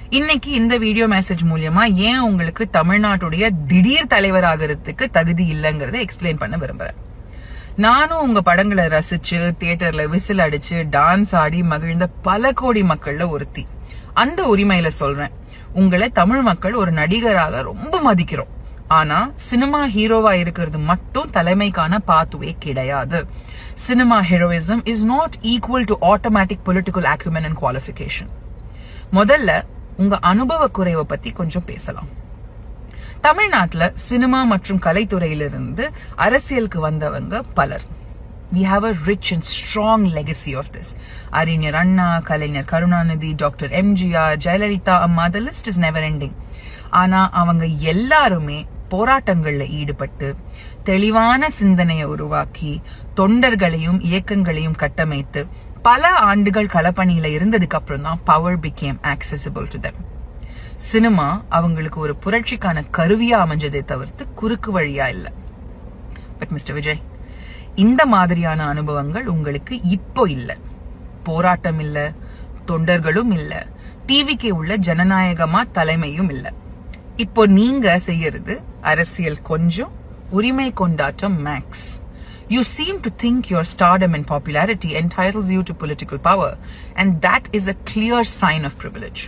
இன்னைக்கு இந்த video message மூலியமா ஏன் உங்களுக்கு தமிழ்நாட்டுடைய திடீர் தலைவராகிறதுக்கு தகுதி இல்லைங்கறத எக்ஸ்பிளைன் பண்ண விரும்புறேன். நானும் உங்க படங்களை ரசிச்சு தியேட்டர்ல விசில் அடிச்சு டான்ஸ் ஆடி மகிழ்ந்த பல கோடி மக்கள்ல ஒருத்தி. அந்த உரிமையில சொல்றேன், உங்களை தமிழ் மக்கள் ஒரு நடிகராக ரொம்ப மதிக்கிறோம். ஆனா சினிமா ஹீரோவா இருக்கிறது மட்டும் தலைமைக்கான பாத்வே கிடையாது. Cinema heroism is not equal to automatic political acumen and qualification. முதல்ல உங்க அனுபவ குறைவை பத்தி கொஞ்சம் பேசலாம். தமிழ்நாட்டுல சினிமா மற்றும் கலைத்துறையிலிருந்து அரசியலுக்கு வந்தவங்க பலர். We have a rich and strong legacy of this. அறிஞர் அண்ணா, கலைஞர் கருணாநிதி, டாக்டர் எம்ஜிஆர், ஜெயலலிதா அம்மா, the list is never ending. ஆனா அவங்க எல்லாருமே போராட்டங்கள்ல ஈடுபட்டு தெளிவான சிந்தனையை உருவாக்கி தொண்டர்களையும் இயக்கங்களையும் கட்டமைத்து பல ஆண்டுகள் களப்பணியில இருந்ததுக்கு அப்புறம் தான் power became accessible to them. Cinema அவங்களுக்கு ஒரு புரட்சிக்கான கருவியா அமைஞ்சதை தவிர்த்து குறுக்கு வழியா இல்ல. பட் மிஸ்டர் விஜய், இந்த மாதிரியான அனுபவங்கள் உங்களுக்கு இப்போ இல்ல. போராட்டம் இல்ல, தொண்டர்களும் இல்ல, டிவிக்கு உள்ள ஜனநாயகமா தலைமையும் இல்ல. இப்போ நீங்க செய்யறது அரசியல் கொஞ்சம், உரிமை கொண்டாட்டம் maths. You seem to think your stardom and popularity entitles you to political power, and that is a clear sign of privilege.